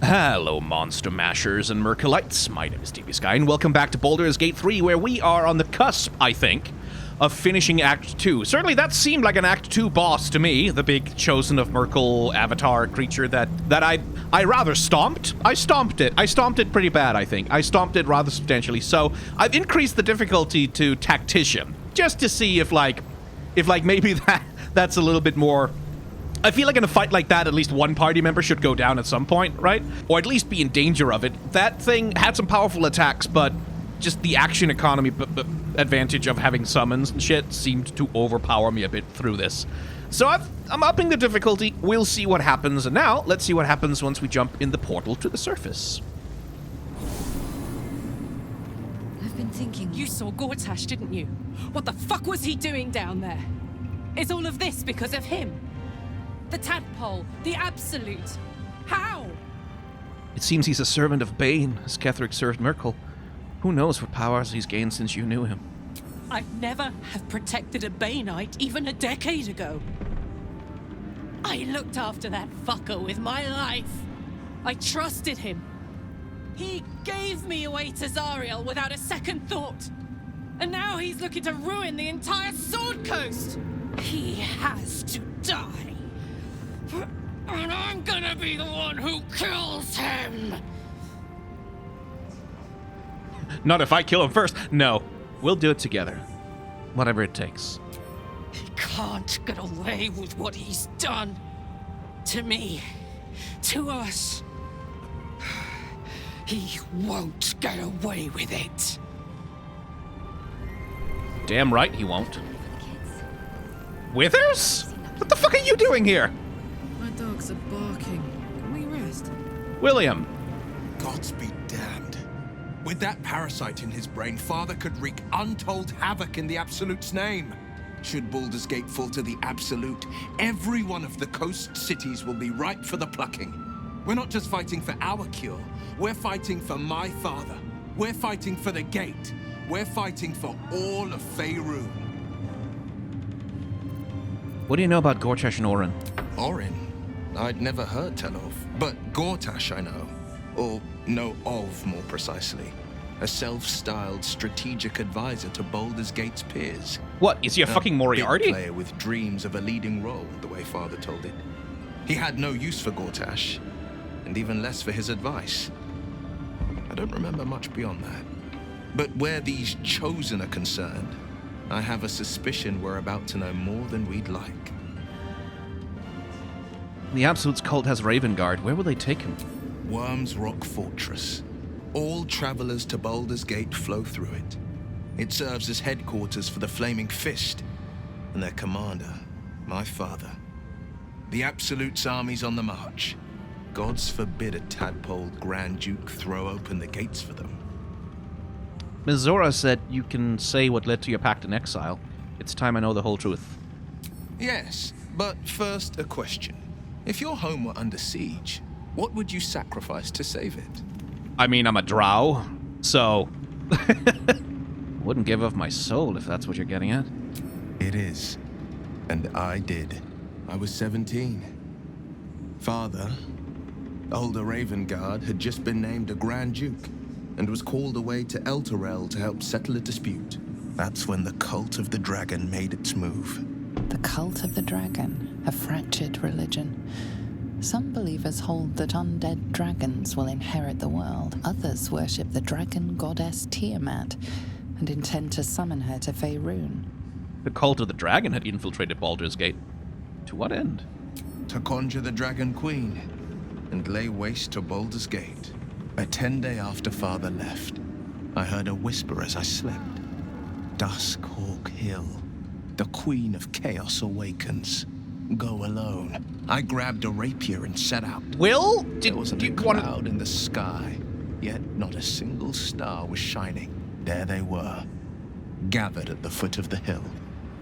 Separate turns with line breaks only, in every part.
Hello, monster mashers and Merculites. My name is TBSkyen, and welcome back to Baldur's Gate 3, where we are on the cusp, I think, of finishing Act 2. Certainly that seemed like an Act 2 boss to me, the big chosen of Merkle avatar creature that I rather stomped. I stomped it. I stomped it pretty bad, I think. I stomped it rather substantially. So I've increased the difficulty to Tactician, just to see if maybe that's a little bit more... I feel like in a fight like that, at least one party member should go down at some point, right? Or at least be in danger of it. That thing had some powerful attacks, but just the action economy advantage of having summons and shit seemed to overpower me a bit through this. So I'm upping the difficulty. We'll see what happens. And now, let's see what happens once we jump in the portal to the surface.
I've been thinking...
You saw Gortash, didn't you? What the fuck was he doing down there? Is all of this because of him? The tadpole, the absolute. How?
It seems he's a servant of Bane, as Ketheric served Merkle. Who knows what powers he's gained since you knew him?
I'd never have protected a Baneite even a decade ago. I looked after that fucker with my life. I trusted him. He gave me away to Zariel without a second thought. And now he's looking to ruin the entire Sword Coast. He has to die. And I'm gonna be the one who kills him!
Not if I kill him first. No, we'll do it together. Whatever it takes.
He can't get away with what he's done. To me. To us. He won't get away with it.
Damn right he won't. Withers? What the fuck are you doing here?
My dogs are barking. Can we rest?
William.
Gods be damned. With that parasite in his brain, Father could wreak untold havoc in the Absolute's name. Should Baldur's Gate fall to the Absolute, every one of the coast cities will be ripe for the plucking. We're not just fighting for our cure, we're fighting for my father. We're fighting for the Gate. We're fighting for all of Faerun.
What do you know about Gortash and Orin?
Orin? I'd never heard tell of, but Gortash I know. Or know of, more precisely. A self-styled strategic advisor to Baldur's Gate's peers.
What, is he a fucking Moriarty?
Big player with dreams of a leading role, the way Father told it. He had no use for Gortash, and even less for his advice. I don't remember much beyond that. But where these Chosen are concerned, I have a suspicion we're about to know more than we'd like.
The Absolute's cult has Raven Guard. Where will they take him?
Worm's Rock Fortress. All travelers to Baldur's Gate flow through it. It serves as headquarters for the Flaming Fist, and their commander, my father. The Absolute's army's on the march. Gods forbid a tadpole Grand Duke throw open the gates for them.
Ms. Zora said you can say what led to your pact in exile. It's time I know the whole truth.
Yes, but first a question. If your home were under siege, what would you sacrifice to save it?
I mean, I'm a drow, so... Wouldn't give up my soul if that's what you're getting at.
It is. And I did. I was 17. Father, older Raven Guard, had just been named a Grand Duke and was called away to Elturel to help settle a dispute. That's when the Cult of the Dragon made its move.
The Cult of the Dragon, a fractured religion. Some believers hold that undead dragons will inherit the world. Others worship the dragon goddess Tiamat and intend to summon her to Faerun.
The Cult of the Dragon had infiltrated Baldur's Gate. To what end?
To conjure the Dragon Queen and lay waste to Baldur's Gate. A 10-day after Father left, I heard a whisper as I slept. Duskhawk Hill. The Queen of Chaos awakens. Go alone. I grabbed a rapier and set out.
Wyll?
There wasn't a cloud in the sky, yet not a single star was shining. There they were, gathered at the foot of the hill.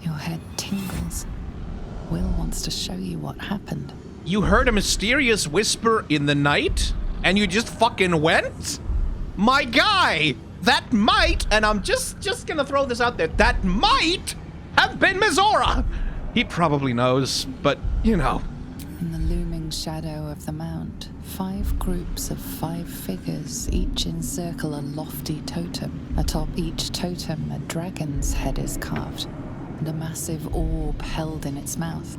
Your head tingles. Wyll wants to show you what happened.
You heard a mysterious whisper in the night, and you just fucking went? My guy! That might, and I'm just gonna throw this out there, that might have been Mizora! He probably knows, but, you know.
In the looming shadow of the mount, 5 groups of 5 figures, each encircle a lofty totem. Atop each totem, a dragon's head is carved, and a massive orb held in its mouth.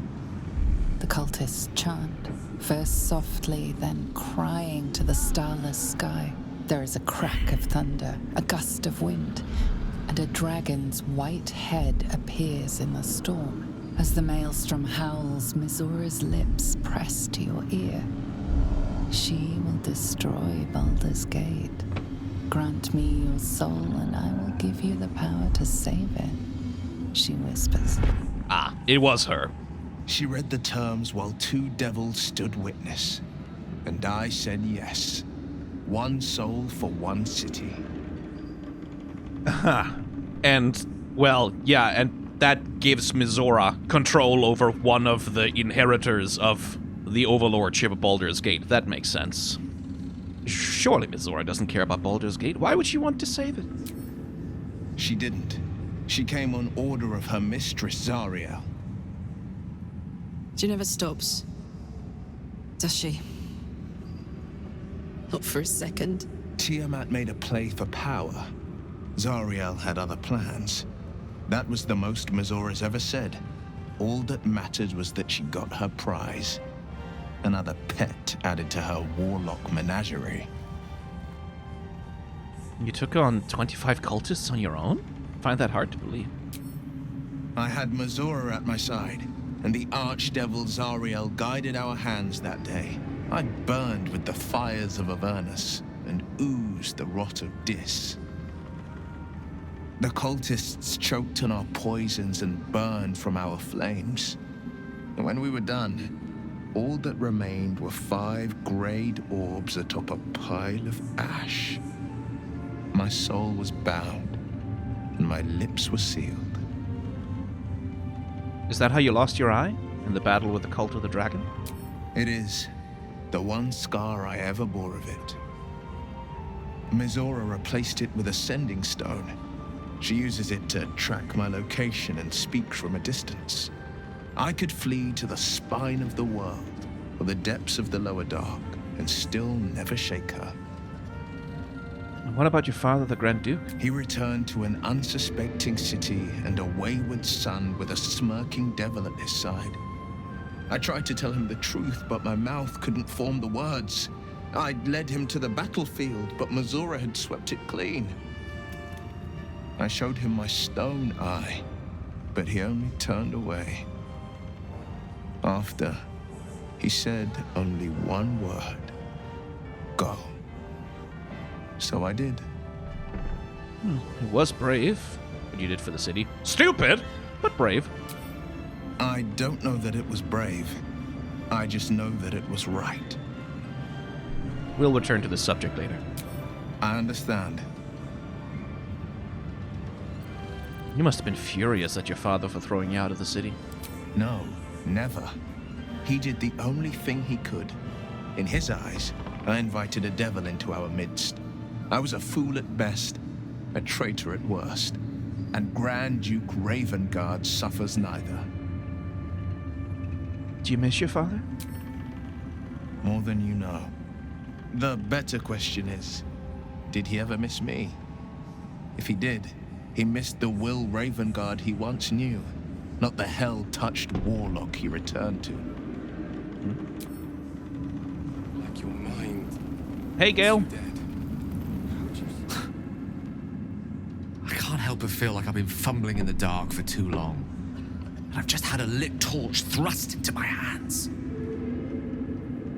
The cultists chant, first softly, then crying to the starless sky. There is a crack of thunder, a gust of wind, and a dragon's white head appears in the storm. As the maelstrom howls, Mizora's lips press to your ear. She will destroy Baldur's Gate. Grant me your soul, and I will give you the power to save it, she whispers.
Ah, it was her.
She read the terms while 2 devils stood witness. And I said yes. 1 soul for 1 city.
And, well, yeah, and that gives Mizora control over one of the inheritors of the overlordship of Baldur's Gate. That makes sense. Surely Mizora doesn't care about Baldur's Gate. Why would she want to save it?
She didn't. She came on order of her mistress, Zariel.
She never stops. Does she? Not for a second.
Tiamat made a play for power. Zariel had other plans. That was the most Mizora's ever said. All that mattered was that she got her prize. Another pet added to her warlock menagerie.
You took on 25 cultists on your own? Find that hard to believe.
I had Mizora at my side, and the archdevil Zariel guided our hands that day. I burned with the fires of Avernus and oozed the rot of Dis. The cultists choked on our poisons and burned from our flames. And when we were done, all that remained were 5 greyed orbs atop a pile of ash. My soul was bound, and my lips were sealed.
Is that how you lost your eye? In the battle with the cult of the dragon?
It is the one scar I ever bore of it. Mizora replaced it with a sending stone. She uses it to track my location and speak from a distance. I could flee to the spine of the world or the depths of the lower dark and still never shake her.
And what about your father, the Grand Duke?
He returned to an unsuspecting city and a wayward son with a smirking devil at his side. I tried to tell him the truth, but my mouth couldn't form the words. I'd led him to the battlefield, but Mizora had swept it clean. I showed him my stone eye, but he only turned away. After, he said only one word: go. So I did.
It was brave, what you did for the city. Stupid, but brave.
I don't know that it was brave. I just know that it was right.
We'll return to this subject later.
I understand.
You must have been furious at your father for throwing you out of the city.
No, never. He did the only thing he could. In his eyes, I invited a devil into our midst. I was a fool at best, a traitor at worst, and Grand Duke Ravengard suffers neither.
Do you miss your father?
More than you know. The better question is, did he ever miss me? If he did, he missed the Wyll Ravengard he once knew, not the hell-touched warlock he returned to.
Like your mind.
Hey, Gale.
Dead. I can't help but feel like I've been fumbling in the dark for too long. And I've just had a lit torch thrust into my hands.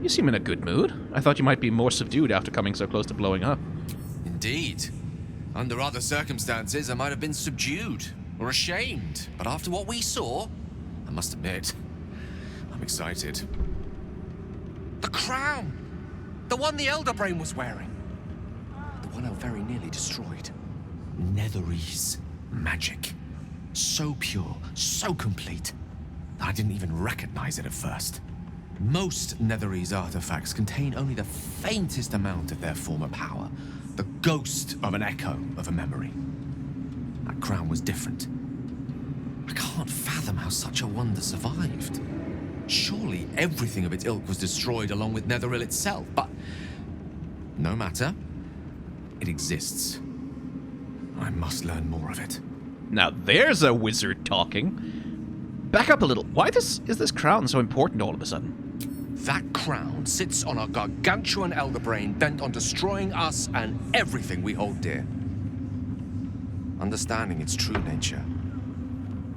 You seem in a good mood. I thought you might be more subdued after coming so close to blowing up.
Indeed. Under other circumstances, I might have been subdued or ashamed. But after what we saw, I must admit, I'm excited. The crown! The one the Elder Brain was wearing. The one I very nearly destroyed. Netherese magic. So pure, so complete, that I didn't even recognize it at first. Most Netherese artifacts contain only the faintest amount of their former power, the ghost of an echo of a memory. That crown was different. I can't fathom how such a wonder survived. Surely everything of its ilk was destroyed along with Netheril itself, but no matter. It exists. I must learn more of it.
Now there's a wizard talking. Back up a little. Why is this crown so important all of a sudden?
That crown sits on a gargantuan elder brain bent on destroying us and everything we hold dear. Understanding its true nature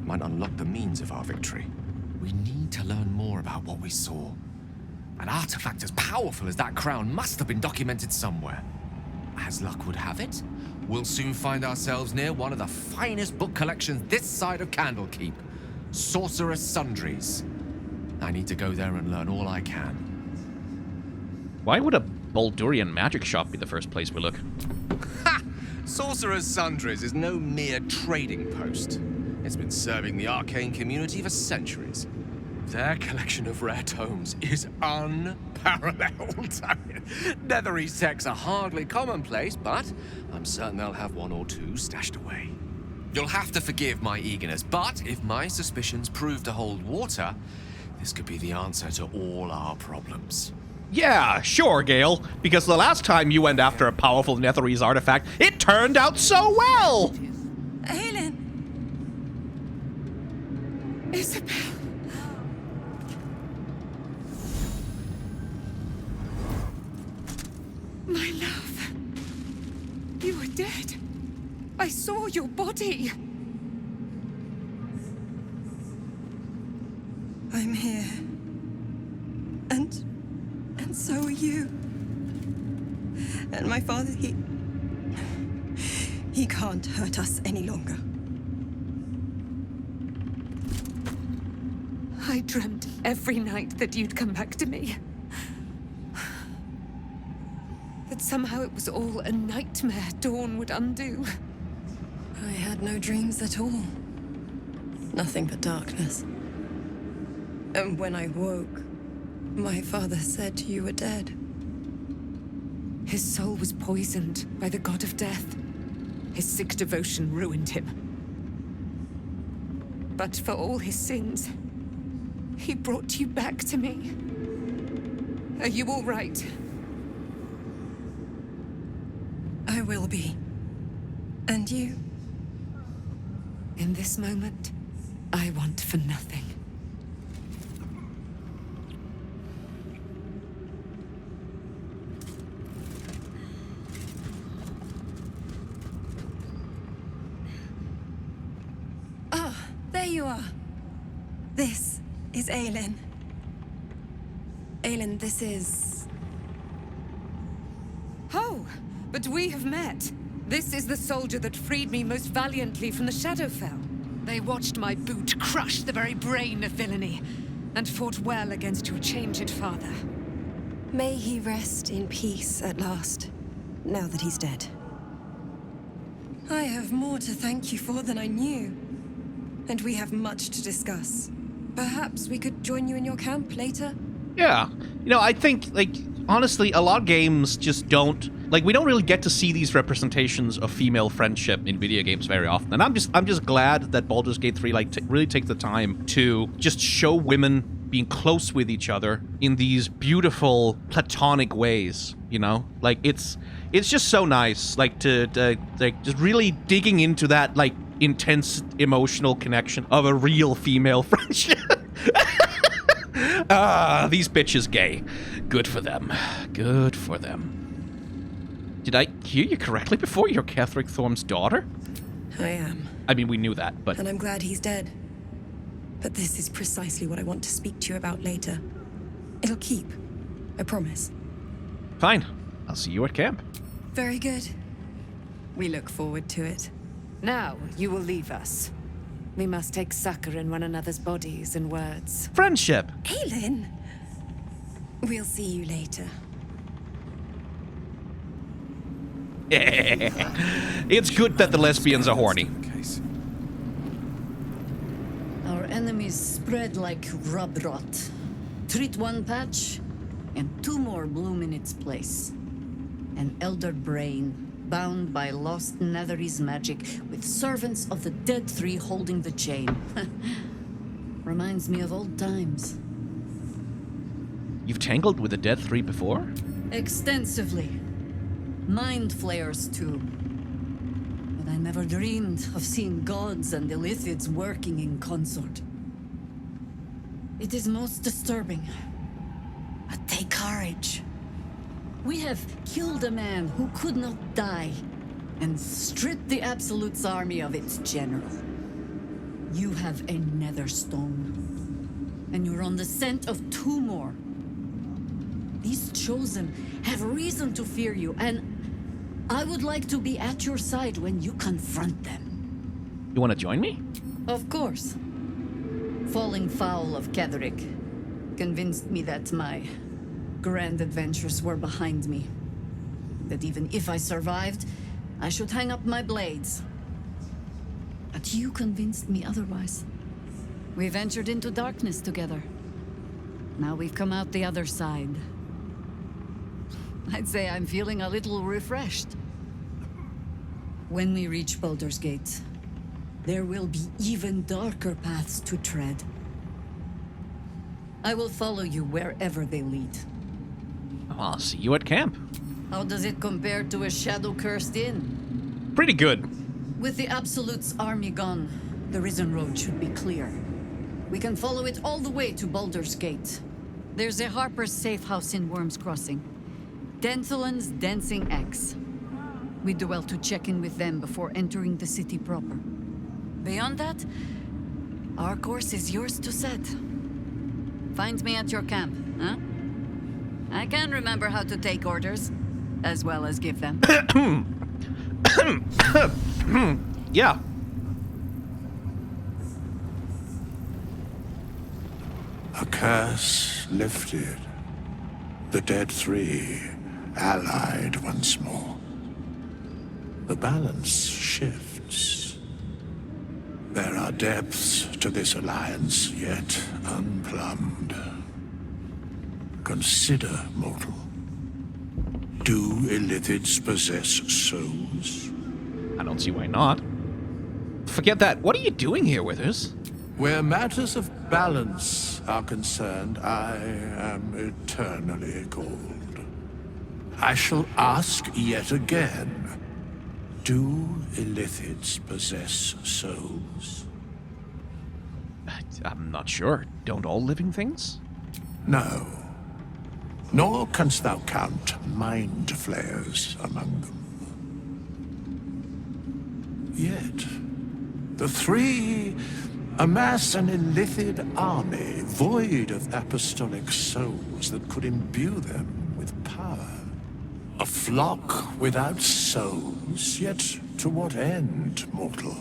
might unlock the means of our victory. We need to learn more about what we saw. An artifact as powerful as that crown must have been documented somewhere. As luck would have it, we'll soon find ourselves near one of the finest book collections this side of Candlekeep, Sorcerer's Sundries. I need to go there and learn all I can.
Why would a Baldurian magic shop be the first place we look?
Ha! Sorcerer's Sundries is no mere trading post. It's been serving the arcane community for centuries. Their collection of rare tomes is unparalleled. I mean, Netherese texts are hardly commonplace, but I'm certain they'll have one or two stashed away. You'll have to forgive my eagerness, but if my suspicions prove to hold water, this could be the answer to all our problems.
Yeah, sure, Gale. Because the last time you went after a powerful Netherese artifact, it turned out so well!
Aylin! Isobel! My love. You were dead. I saw your body.
I'm here. And so are you. And my father, he can't hurt us any longer.
I dreamt every night that you'd come back to me. That somehow it was all a nightmare Dawn would undo.
I had no dreams at all. Nothing but darkness. And when I woke, my father said you were dead.
His soul was poisoned by the god of death. His sick devotion ruined him. But for all his sins, he brought you back to me. Are you all right?
I will be. And you?
In this moment, I want for nothing.
Ah, there you are. This is Aylin. Aylin, this is...
Oh, but we have met. This is the soldier that freed me most valiantly from the Shadowfell. They watched my boot crush the very brain of villainy, and fought well against your changed father.
May he rest in peace at last, now that he's dead. I have more to thank you for than I knew. And we have much to discuss. Perhaps we could join you in your camp later?
Yeah. You know, I think, like, honestly, a lot of games just don't... Like, we don't really get to see these representations of female friendship in video games very often. And I'm just glad that Baldur's Gate 3, like, really takes the time to just show women being close with each other in these beautiful, platonic ways, you know? Like, it's just so nice, like, to like, just really digging into that, like, intense emotional connection of a real female friendship. Ah, these bitches gay. Good for them. Good for them. Did I hear you correctly before? You're Catherick Thorm's daughter?
I am.
I mean, we knew that, but...
And I'm glad he's dead. But this is precisely what I want to speak to you about later. It'll keep. I promise.
Fine. I'll see you at camp.
Very good. We look forward to it.
Now, you will leave us. We must take succor in one another's bodies and words.
Friendship!
Aylin! We'll see you later.
It's good that the lesbians are horny.
Our enemies spread like rub rot. Treat one patch, and two more bloom in its place. An elder brain, bound by lost Netherese magic, with servants of the dead three holding the chain. Reminds me of old times.
You've tangled with the Dead Three before?
Extensively. Mind flayers, too. But I never dreamed of seeing gods and illithids working in consort. It is most disturbing. But take courage. We have killed a man who could not die, and stripped the Absolute's army of its general. You have a netherstone. And you're on the scent of 2 more. These chosen have reason to fear you, and I would like to be at your side when you confront them.
You want to join me?
Of course. Falling foul of Ketherick convinced me that my grand adventures were behind me. That even if I survived, I should hang up my blades. But you convinced me otherwise. We ventured into darkness together. Now we've come out the other side. I'd say I'm feeling a little refreshed. When we reach Baldur's Gate, there will be even darker paths to tread. I will follow you wherever they lead.
I'll see you at camp.
How does it compare to a shadow-cursed inn?
Pretty good.
With the Absolute's army gone, the Risen Road should be clear. We can follow it all the way to Baldur's Gate. There's a Harper's safe house in Worm's Crossing. Denthelan's Dancing Axe. We do well to check in with them before entering the city proper. Beyond that, our course is yours to set. Find me at your camp, huh? I can remember how to take orders, as well as give them.
Yeah.
A curse lifted. The Dead Three allied once more. The balance shifts. There are depths to this alliance yet unplumbed. Consider, mortal. Do illithids possess souls?
I don't see why not. Forget that. What are you doing here, Withers?
Where matters of balance are concerned, I am eternally cold. I shall ask yet again, do illithids possess souls?
I'm not sure. Don't all living things?
No. Nor canst thou count mind flayers among them. Yet, the three amass an illithid army void of apostolic souls that could imbue them with power. A flock without souls, yet to what end, mortal?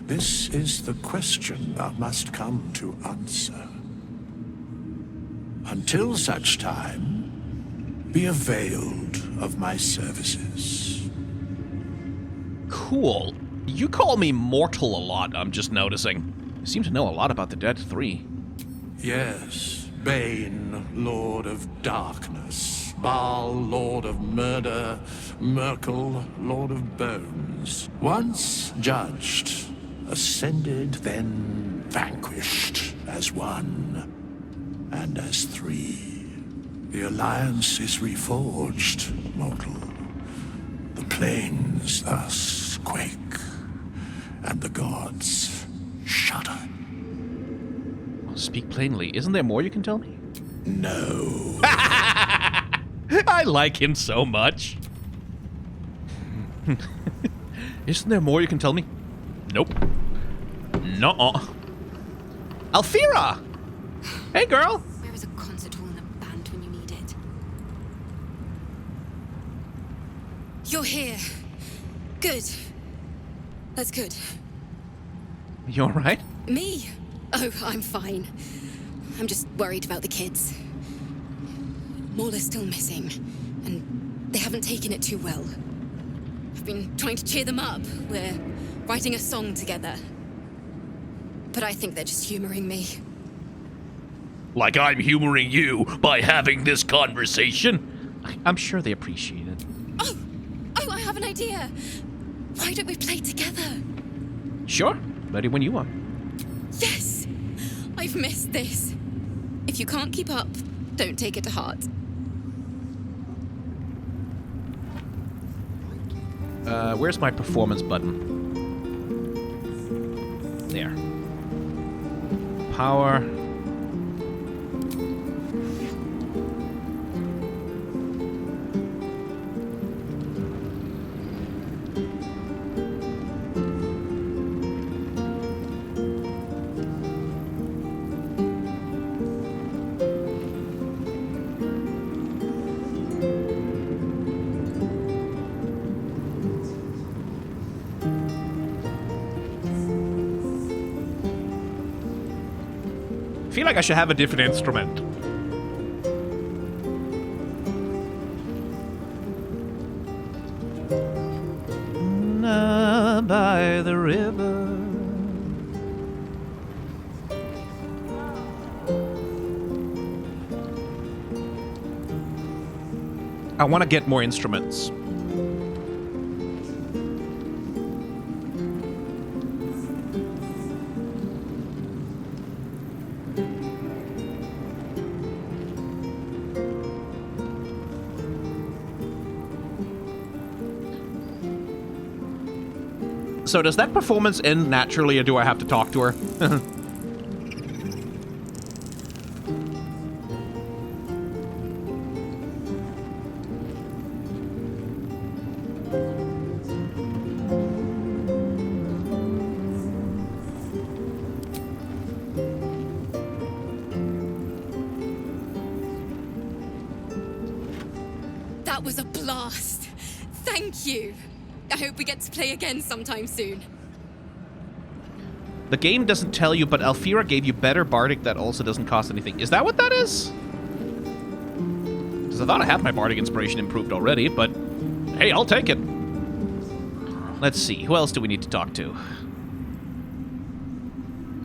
This is the question thou must come to answer. Until such time, be availed of my services.
Cool. You call me mortal a lot, I'm just noticing. You seem to know a lot about the Dead Three.
Yes, Bane, Lord of Darkness. Baal, Lord of Murder. Merkel, Lord of Bones. Once judged, ascended, then vanquished as one, and as three. The alliance is reforged, mortal. The plains thus quake, and the gods shudder.
Well, speak plainly. Isn't there more you can tell me?
No.
I like him so much. Isn't there more you can tell me? Nope. Nuh-uh. Alfira! Hey, girl!
Where is a concert hall and a band when you need it? You're here. Good. That's good.
You alright?
Me? Oh, I'm fine. I'm just worried about the kids. Maula's still missing, and they haven't taken it too well. I've been trying to cheer them up. We're writing a song together. But I think they're just humoring me.
Like I'm humoring you by having this conversation? I'm sure they appreciate it.
Oh, I have an idea. Why don't we play together?
Sure. Ready when you are.
Yes! I've missed this. If you can't keep up, Don't take it to heart.
Where's my performance button? There. Power. I feel like I should have a different instrument. By the river. I want to get more instruments. So does that performance end naturally, or do I have to talk to her?
That was a blast. Thank you. I hope we get to play again sometime soon.
The game doesn't tell you, but Alfira gave you better bardic that also doesn't cost anything. Is that what that is? Because I thought I had my bardic inspiration improved already, but hey, I'll take it. Let's see, who else do we need to talk to?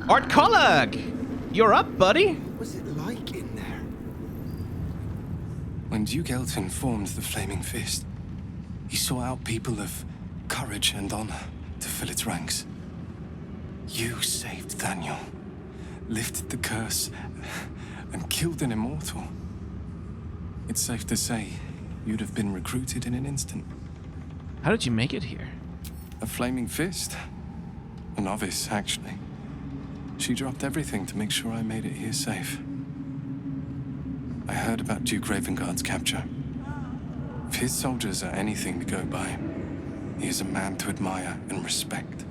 Art Collag! You're up, buddy.
What was it like in there?
When Duke Elton formed the Flaming Fist, he sought out people of courage and honor to fill its ranks. You saved Thaniel, lifted the curse, and killed an immortal. It's safe to say you'd have been recruited in an instant.
How did you make it here?
A Flaming Fist. A novice, actually. She dropped everything to make sure I made it here safe. I heard about Duke Ravengard's capture. If his soldiers are anything to go by, he is a man to admire and respect.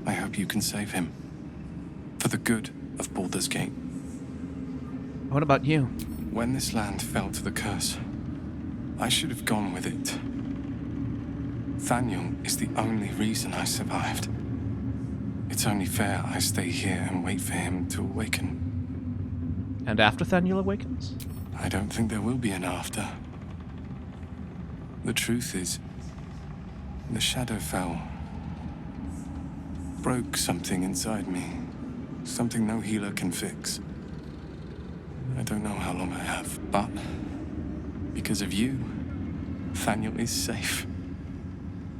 I hope you can save him. For the good of Baldur's Gate.
What about you?
When this land fell to the curse, I should have gone with it. Thaniel is the only reason I survived. It's only fair I stay here and wait for him to awaken.
And after Thaniel awakens?
I don't think there will be an after. The truth is, the Shadowfell broke something inside me. Something no healer can fix. I don't know how long I have, but because of you, Thaniel is safe.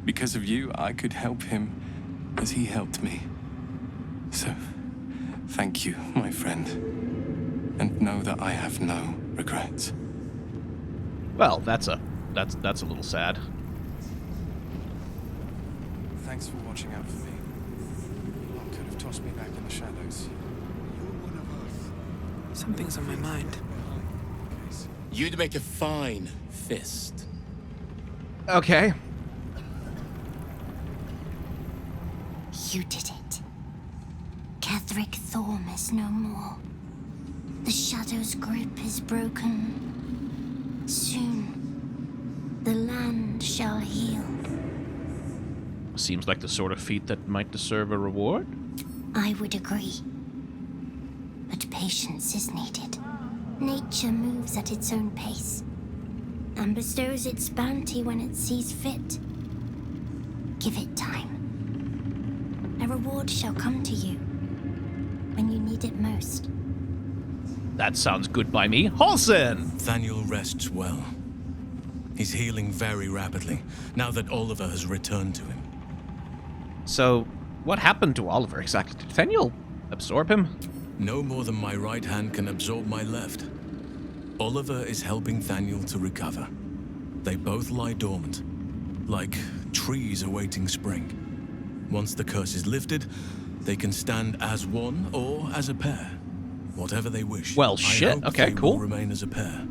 Because of you, I could help him as he helped me. So, thank you, my friend. And know that I have no regrets.
Well, that's a little sad.
Thanks for watching out for me. One could have tossed me back in the shadows.
Something's on my mind.
You'd make a fine fist.
Okay.
You did it. Ketheric Thorm is no more. The Shadow's grip is broken. Soon, the land shall heal.
Seems like the sort of feat that might deserve a reward.
I would agree. But patience is needed. Nature moves at its own pace, and bestows its bounty when it sees fit. Give it time. A reward shall come to you when you need it most.
That sounds good by me. Halsin!
Thaniel rests well. He's healing very rapidly, now that Oliver has returned to him.
So, what happened to Oliver exactly? Did Thaniel absorb him?
No more than my right hand can absorb my left. Oliver is helping Thaniel to recover. They both lie dormant, like trees awaiting spring. Once the curse is lifted, they can stand as one or as a pair. Whatever they wish.
Well,
I
shit.
hope
Okay,
they
cool.
will remain as a pair.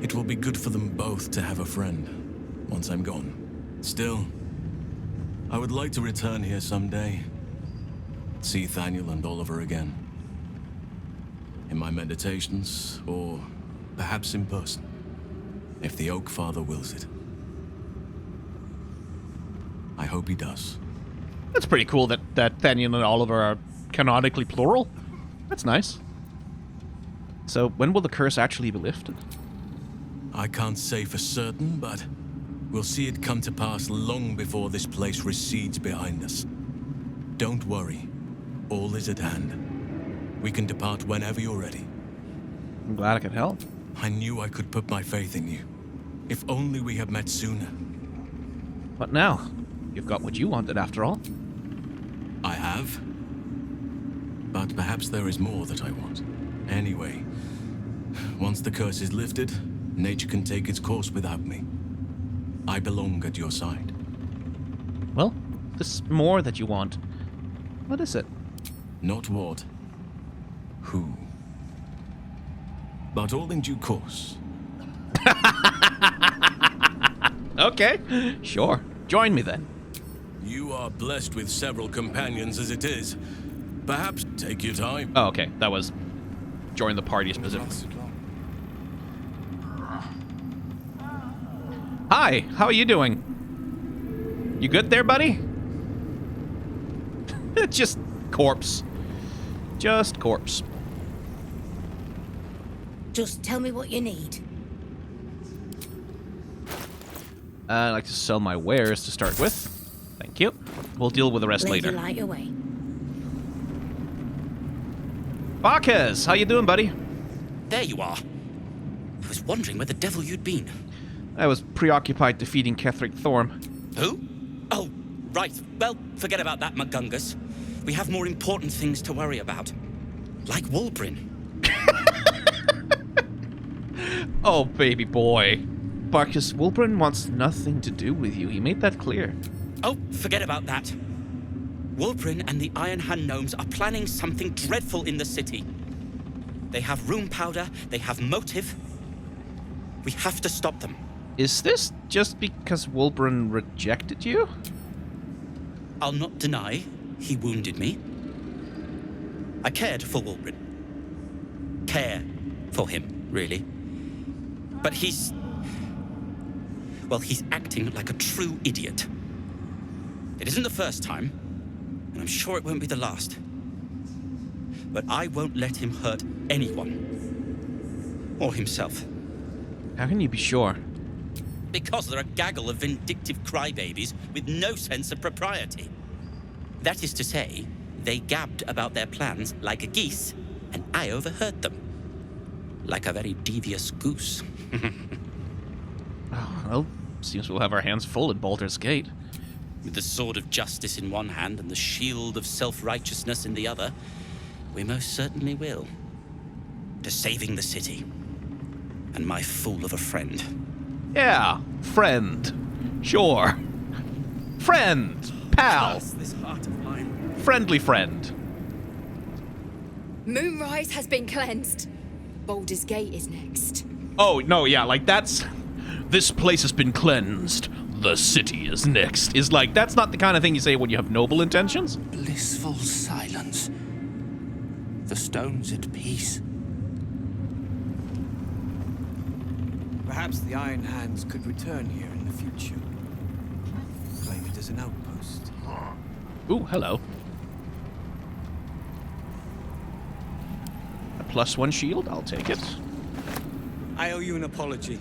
It will be good for them both to have a friend once I'm gone. Still, I would like to return here someday. See Thaniel and Oliver again. In my meditations, or perhaps in person, if the Oak Father wills it. I hope he does.
That's pretty cool that Thaniel and Oliver are canonically plural. That's nice. So, when will the curse actually be lifted?
I can't say for certain, but we'll see it come to pass long before this place recedes behind us. Don't worry. All is at hand. We can depart whenever you're ready.
I'm glad I could help.
I knew I could put my faith in you. If only we had met sooner.
What now? You've got what you wanted after all.
I have. But perhaps there is more that I want. Anyway, once the curse is lifted, nature can take its course without me. I belong at your side.
Well, there's more that you want. What is it?
Not what. Who. But all in due course.
Okay, sure. Join me then.
You are blessed with several companions as it is. Perhaps take your time.
Oh, okay. That was join the party specifically. Hi, how are you doing? You good there, buddy? Just corpse. Just corpse.
Just tell me what you need.
I'd like to sell my wares to start with. Thank you. We'll deal with the rest
Lay
later.
your light away.
Bacchus, how you doing, buddy?
There you are. I was wondering where the devil you'd been.
I was preoccupied defeating Ketheric Thorm.
Who? Oh, right. Well, forget about that, McGungus. We have more important things to worry about. Like Wulbrin.
Oh, baby boy. Bacchus, Wulbrin wants nothing to do with you. He made that clear.
Oh, forget about that. Wulbrin and the Ironhand gnomes are planning something dreadful in the city. They have room powder, they have motive. We have to stop them.
Is this just because Wulbrin rejected you?
I'll not deny he wounded me. I cared for Wulbrin. Care for him, really. But he's acting like a true idiot. It isn't the first time, and I'm sure it won't be the last. But I won't let him hurt anyone. Or himself.
How can you be sure?
Because they're a gaggle of vindictive crybabies with no sense of propriety. That is to say, they gabbed about their plans like a geese, and I overheard them. Like a very devious goose.
Oh, well, seems we'll have our hands full at Baldur's Gate.
With the sword of justice in one hand and the shield of self-righteousness in the other, we most certainly will. To saving the city. And my fool of a friend.
Yeah, friend. Sure. Friend. Pal.
This heart of mine.
Friendly friend.
Moonrise has been cleansed. Baldur's Gate is next.
Oh, no, yeah, like that's... This place has been cleansed. The city is next. Is like, that's not the kind of thing you say when you have noble intentions.
Blissful silence. The stone's at peace.
Perhaps the Iron Hands could return here in the future. Claim it as an outpost.
Ooh, hello. A +1 shield, I'll take it.
I owe you an apology.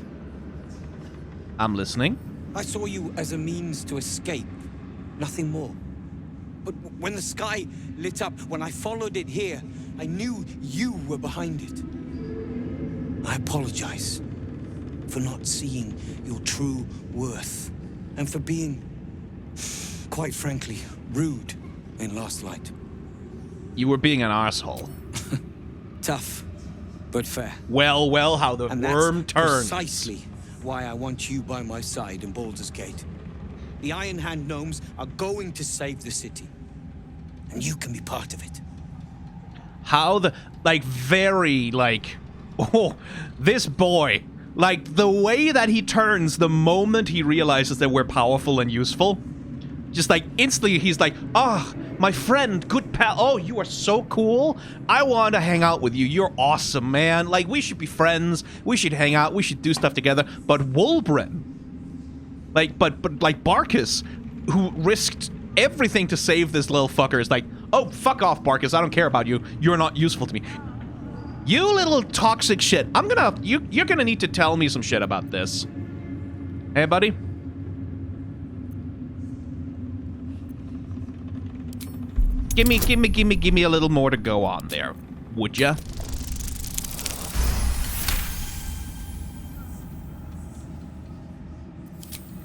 I'm listening.
I saw you as a means to escape, nothing more. But when the sky lit up, when I followed it here, I knew you were behind it. I apologize for not seeing your true worth, and for being, quite frankly, rude in Last Light.
You were being an arsehole.
Tough. but fair.
Well, how the
And
worm
that's
turns.
precisely why I want you by my side in Baldur's Gate. The Ironhand gnomes are going to save the city, and you can be part of it.
How the, like, very, like, oh, this boy, like, the way that he turns the moment he realizes that we're powerful and useful, just, like, instantly he's like, ah, my friend, good pal, oh, you are so cool, I want to hang out with you, you're awesome, man, like, we should be friends, we should hang out, we should do stuff together, but Wulbren, like, but like, Barkus, who risked everything to save this little fucker, is like, oh, fuck off, Barkus, I don't care about you, you're not useful to me. You little toxic shit, you're gonna need to tell me some shit about this. Hey, buddy? Give me a little more to go on there, would ya?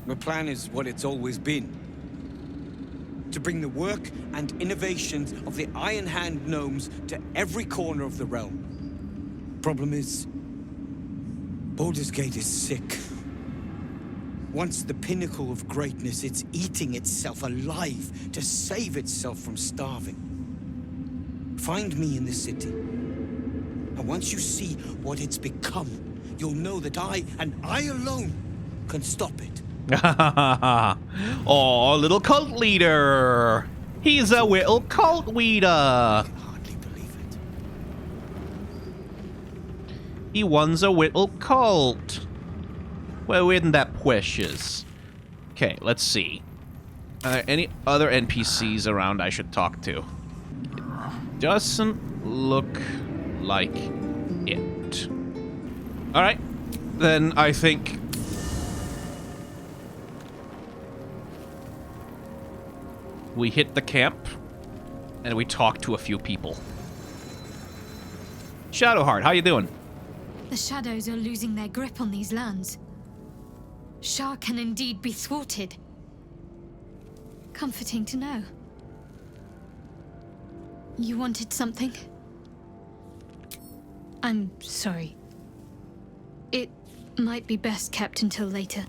My plan is what it's always been. To bring the work and innovations of the Ironhand gnomes to every corner of the realm. Problem is, Baldur's Gate is sick. Once the pinnacle of greatness, it's eating itself alive to save itself from starving. Find me in the city. And once you see what it's become, you'll know that I, and I alone, can stop it.
Oh, little cult leader. He's a little cult leader.
I can hardly believe it.
He runs a little cult. Well, isn't that precious? Okay, let's see. Are there any other NPCs around I should talk to? It doesn't look like it. Alright, then I think... we hit the camp, and we talk to a few people. Shadowheart, how you doing?
The shadows are losing their grip on these lands. Shah can indeed be thwarted. Comforting to know. You wanted something? I'm sorry. It might be best kept until later.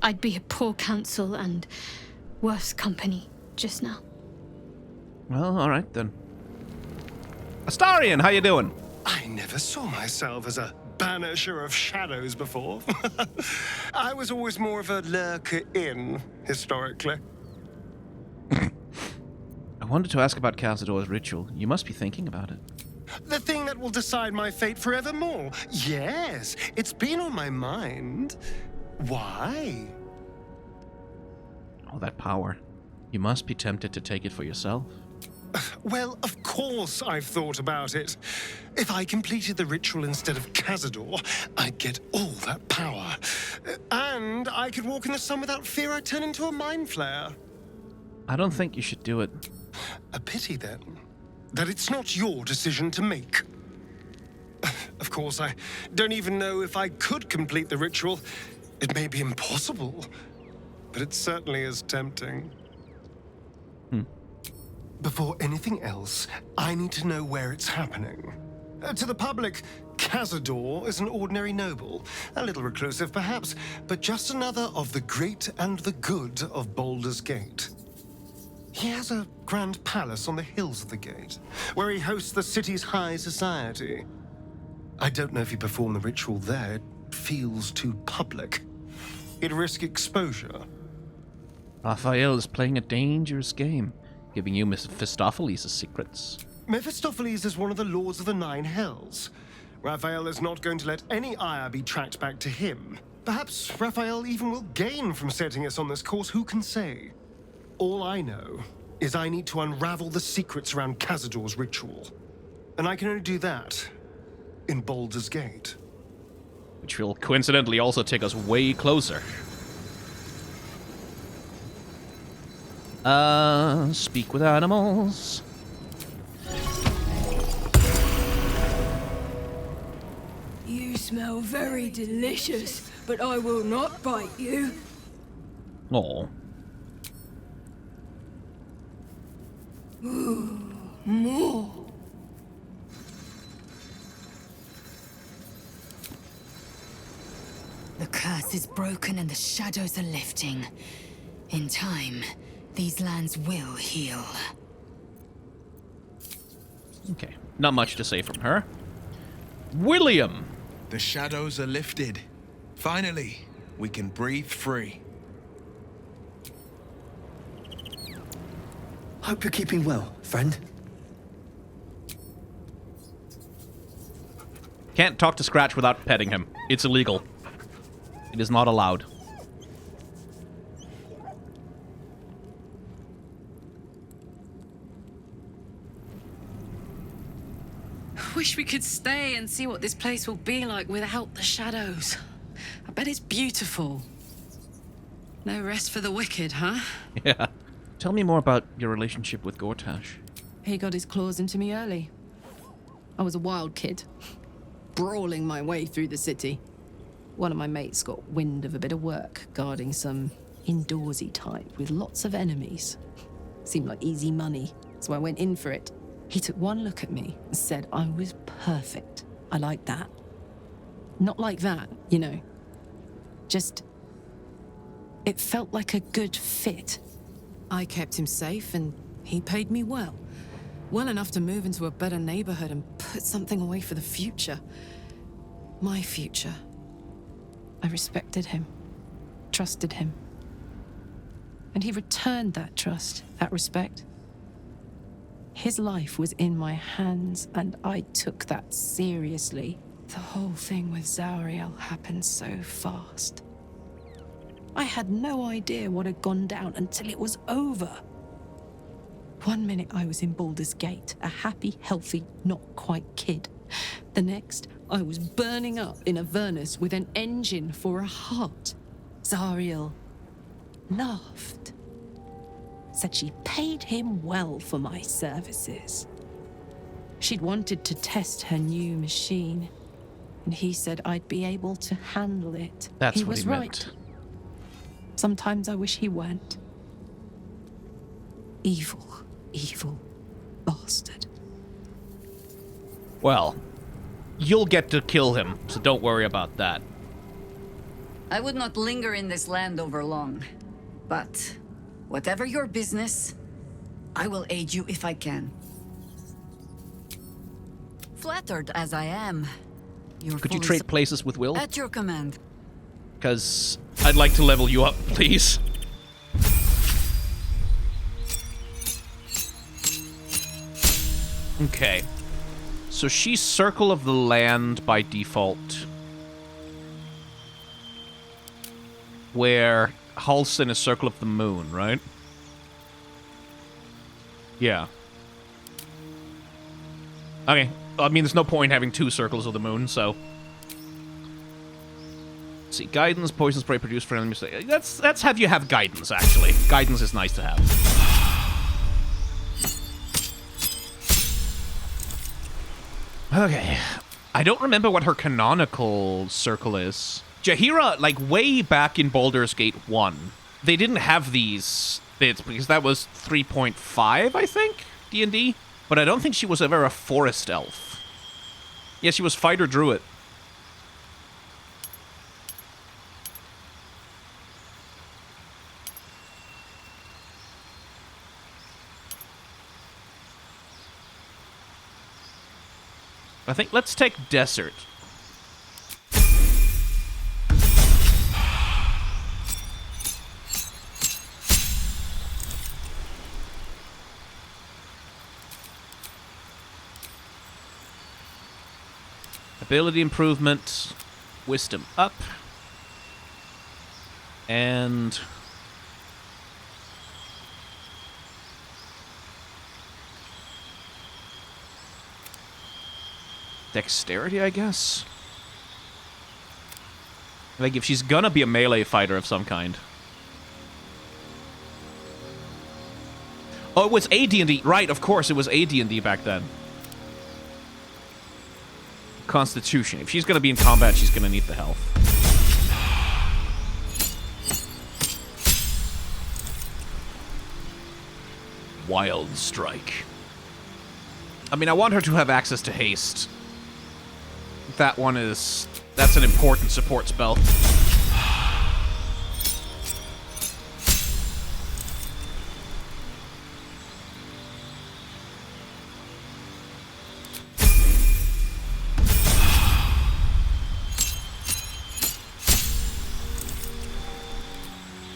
I'd be a poor counsel and worse company just now.
Well, alright then. Astarion, how you doing?
I never saw myself as a banisher of shadows before. I was always more of a lurker-in, historically.
I wanted to ask about Cazador's ritual. You must be thinking about it.
The thing that will decide my fate forevermore. Yes, it's been on my mind. Why?
Oh, that power. You must be tempted to take it for yourself.
Well, of course I've thought about it. If I completed the ritual instead of Cazador, I'd get all that power. And I could walk in the sun without fear I'd turn into a mind flare.
I don't think you should do it.
A pity, then, that it's not your decision to make. Of course, I don't even know if I could complete the ritual. It may be impossible, but it certainly is tempting. Before anything else, I need to know where it's happening. To the public, Cazador is an ordinary noble. A little reclusive, perhaps, but just another of the great and the good of Baldur's Gate. He has a grand palace on the hills of the gate, where he hosts the city's high society. I don't know if he performed the ritual there. It feels too public. He'd risk exposure.
Raphael is playing a dangerous game, giving you Mephistopheles' secrets.
Mephistopheles is one of the lords of the Nine Hells. Raphael is not going to let any ire be tracked back to him. Perhaps Raphael even will gain from setting us on this course, who can say? All I know is I need to unravel the secrets around Cazador's ritual. And I can only do that in Baldur's Gate.
Which will coincidentally also take us way closer. Speak with animals.
You smell very delicious, but I will not bite you.
Oh.
Ooh, more.
The curse is broken and the shadows are lifting. In time, these lands will heal.
Okay, not much to say from her. William!
The shadows are lifted. Finally, we can breathe free.
Hope you're keeping well, friend.
Can't talk to Scratch without petting him. It's illegal. It is not allowed.
Wish we could stay and see what this place will be like without the shadows. I bet it's beautiful. No rest for the wicked, huh?
Yeah. Tell me more about your relationship with Gortash.
He got his claws into me early. I was a wild kid, brawling my way through the city. One of my mates got wind of a bit of work guarding some indoorsy type with lots of enemies. Seemed like easy money, so I went in for it. He took one look at me and said I was perfect. I liked that. Not like that, you know. Just... it felt like a good fit. I kept him safe and he paid me well. Well enough to move into a better neighborhood and put something away for the future. My future. I respected him, trusted him. And he returned that trust, that respect. His life was in my hands, and I took that seriously. The whole thing with Zariel happened so fast. I had no idea what had gone down until it was over. One minute I was in Baldur's Gate, a happy, healthy, not quite kid. The next, I was burning up in Avernus with an engine for a heart. Zariel laughed. Said she paid him well for my services. She'd wanted to test her new machine, and he said I'd be able to handle it.
That's
he
what
was
he
right.
meant.
Sometimes I wish he weren't. Evil, evil bastard.
Well, you'll get to kill him, so don't worry about that.
I would not linger in this land over long, but whatever your business, I will aid you if I can. Flattered as I am,
Could you trade places with Wyll?
At your command.
Because I'd like to level you up, please. Okay. So she's Circle of the Land by default. Where Halsin is Circle of the Moon, right? Yeah. Okay. I mean, there's no point having two Circles of the Moon, so... Let's see, guidance, poison spray produced for enemies. Let's have you have guidance, actually. Guidance is nice to have. Okay. I don't remember what her canonical circle is. Jaheira, like, way back in Baldur's Gate 1, they didn't have these bits, because that was 3.5, I think, D&D? But I don't think she was ever a forest elf. Yeah, she was fighter druid. I think let's take desert. Ability improvement, wisdom up, and dexterity, I guess? Like, if she's gonna be a melee fighter of some kind. Oh, it was AD&D. Right, of course, it was AD&D back then. Constitution. If she's gonna be in combat, she's gonna need the health. Wild Strike. I mean, I want her to have access to haste. That one is... That's an important support spell.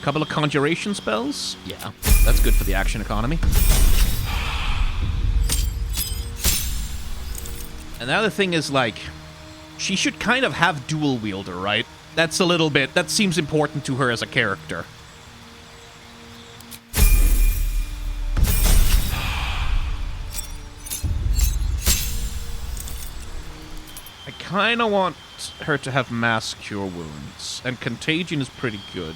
Couple of conjuration spells? Yeah, that's good for the action economy. And the other thing is, like, she should kind of have dual wielder, right? That's a little bit, that seems important to her as a character. I kind of want her to have mass cure wounds, and contagion is pretty good.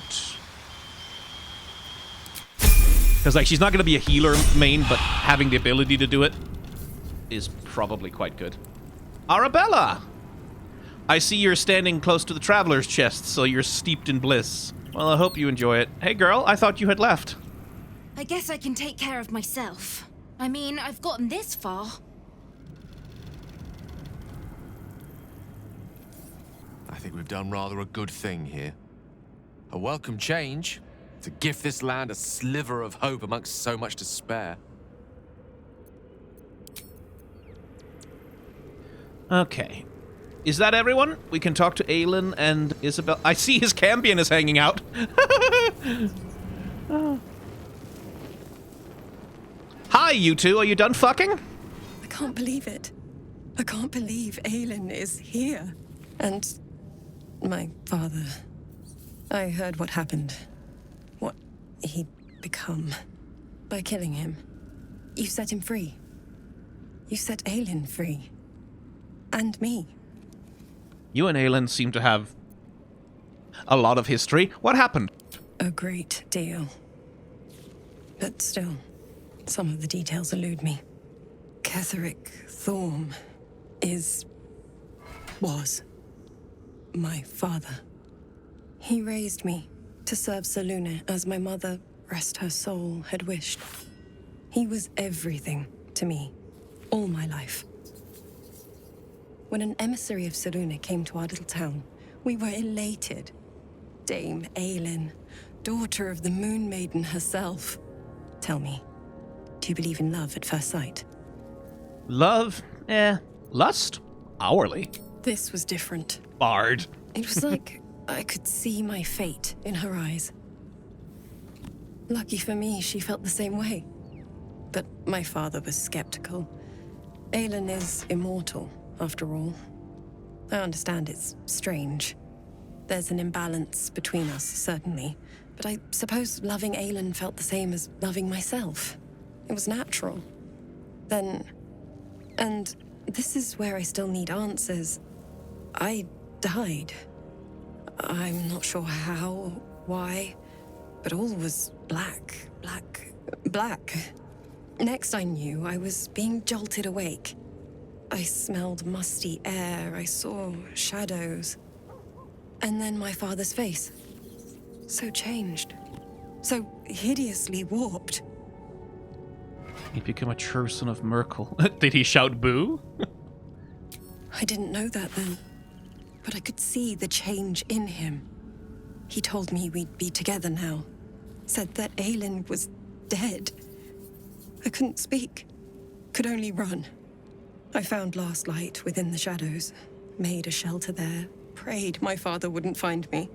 Because, like, she's not going to be a healer main, but having the ability to do it is probably quite good. Arabella! I see you're standing close to the traveler's chest, so you're steeped in bliss. Well, I hope you enjoy it. Hey, girl, I thought you had left.
I guess I can take care of myself. I mean, I've gotten this far.
I think we've done rather a good thing here. A welcome change to gift this land a sliver of hope amongst so much despair.
Okay. Is that everyone? We can talk to Aylin and Isobel. I see his Cambion is hanging out. Oh. Hi, you two. Are you done fucking?
I can't believe it. I can't believe Aylin is here. And my father. I heard what happened. What he'd become. By killing him. You set him free. You set Aylin free. And me.
You and Aylin seem to have a lot of history. What happened?
A great deal. But still, some of the details elude me. Ketheric Thorm was my father. He raised me to serve Selûne as my mother, rest her soul, had wished. He was everything to me, all my life. When an emissary of Selûne came to our little town, we were elated. Dame Aylin, daughter of the Moon Maiden herself. Tell me, do you believe in love at first sight?
Love? Lust? Hourly.
This was different.
Bard.
It was like I could see my fate in her eyes. Lucky for me, she felt the same way. But my father was skeptical. Aylin is immortal, after all. I understand it's strange. There's an imbalance between us, certainly. But I suppose loving Aylin felt the same as loving myself. It was natural. Then... And this is where I still need answers. I died. I'm not sure how, why, but all was black. Next I knew, I was being jolted awake. I smelled musty air, I saw shadows. And then my father's face. So changed. So hideously warped.
He'd become a true son of Merkel. Did he shout boo?
I didn't know that then. But I could see the change in him. He told me we'd be together now. Said that Aylin was dead. I couldn't speak. Could only run. I found last light within the shadows. Made a shelter there. Prayed my father wouldn't find me.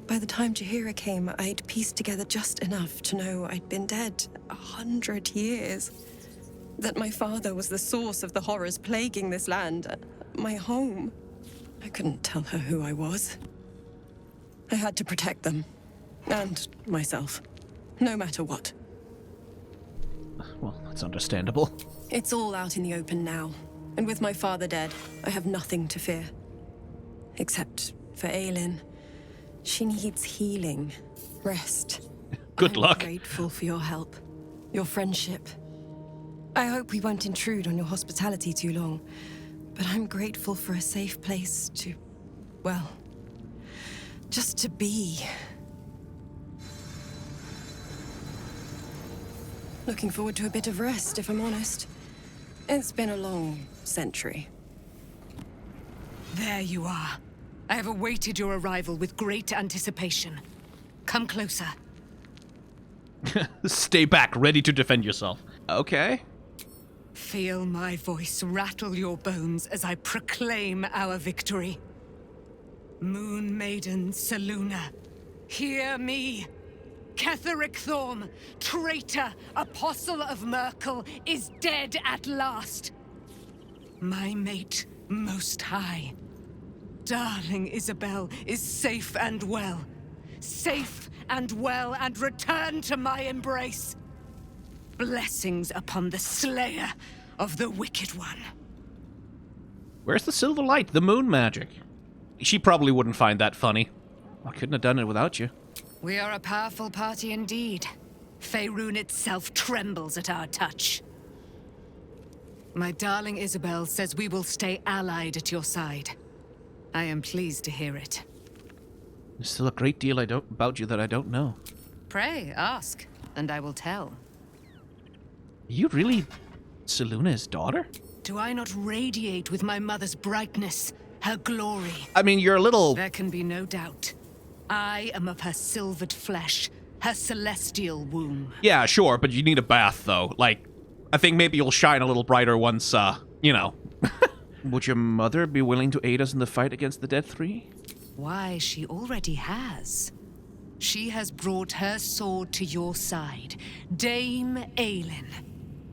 By the time Jaheira came, I'd pieced together just enough to know I'd been dead 100 years. That my father was the source of the horrors plaguing this land. My home. I couldn't tell her who I was. I had to protect them. And myself. No matter what.
Well, that's understandable.
It's all out in the open now. And with my father dead, I have nothing to fear. Except for Aylin. She needs healing. Rest.
Good luck.
I'm grateful for your help. Your friendship. I hope we won't intrude on your hospitality too long. But I'm grateful for a safe place to... well... just to be. Looking forward to a bit of rest, if I'm honest. It's been a long century.
There you are. I have awaited your arrival with great anticipation. Come closer.
Stay back, ready to defend yourself. Okay.
Feel my voice rattle your bones as I proclaim our victory. Moon Maiden Selûne,
Hear me. Ketheric Thorm, traitor, apostle of Merkel, is dead at last. My mate, most high. Darling Isobel is safe and well. Safe and well, and returned to my embrace. Blessings upon the slayer of the Wicked One.
Where's the silver light? The moon magic. She probably wouldn't find that funny. I couldn't have done it without you.
We are a powerful party indeed. Faerun itself trembles at our touch. My darling Isobel says we will stay allied at your side. I am pleased to hear it.
There's still a great deal about you that I don't know.
Pray, ask, and I will tell.
Are you really Seluna's daughter?
Do I not radiate with my mother's brightness, her glory?
I mean, you're a little...
There can be no doubt. I am of her silvered flesh, her celestial womb.
Yeah, sure, but you need a bath, though. Like, I think maybe you'll shine a little brighter once, you know. Would your mother be willing to aid us in the fight against the Dead Three?
Why, she already has. She has brought her sword to your side, Dame Aylin.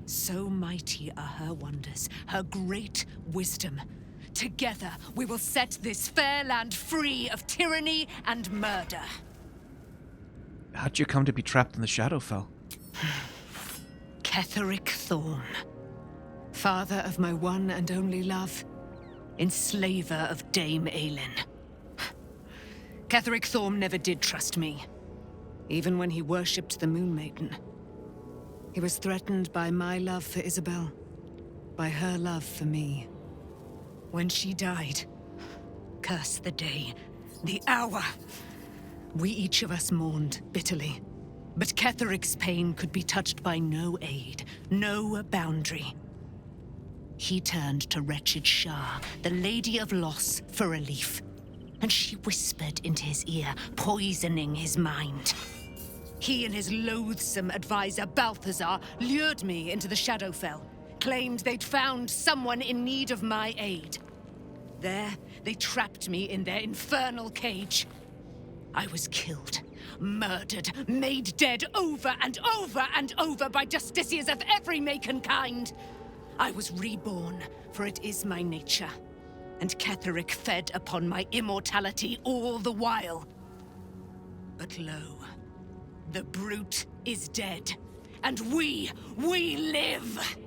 So mighty are her wonders, her great wisdom. Together, we will set this fair land free of tyranny and murder.
How'd you come to be trapped in the Shadowfell?
Ketheric Thorm, father of my one and only love, enslaver of Dame Aylin. Ketheric Thorm never did trust me, even when he worshipped the Moon Maiden. He was threatened by my love for Isobel, by her love for me. When she died, curse the day, the hour, we each of us mourned bitterly. But Ketheric's pain could be touched by no aid, no boundary. He turned to wretched Shah, the Lady of Loss, for relief. And she whispered into his ear, poisoning his mind. He and his loathsome advisor, Balthazar, lured me into the Shadowfell, claimed they'd found someone in need of my aid. There, they trapped me in their infernal cage. I was killed, murdered, made dead over and over and over by justiciars of every make and kind. I was reborn, for it is my nature. And Ketheric fed upon my immortality all the while. But lo, the brute is dead, and we live!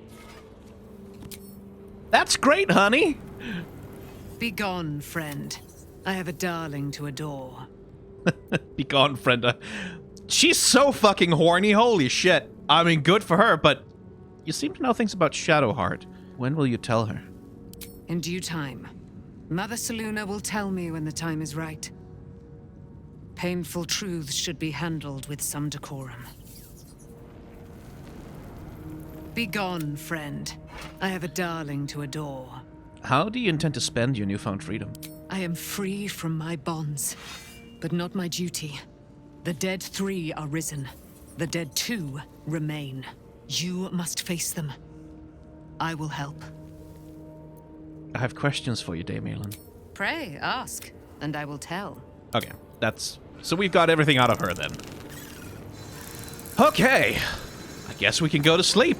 That's great, honey!
Begone, friend. I have a darling to adore.
Begone, friend. She's so fucking horny, holy shit. I mean, good for her, but you seem to know things about Shadowheart. When will you tell her?
In due time. Mother Selûne will tell me when the time is right. Painful truths should be handled with some decorum. Begone, friend. I have a darling to adore.
How do you intend to spend your newfound freedom?
I am free from my bonds, but not my duty. The Dead Three are risen. The Dead Two remain. You must face them. I will help.
I have questions for you, Dame Aylin.
Pray, ask, and I will tell.
Okay, that's... So we've got everything out of her, then. Okay. I guess we can go to sleep.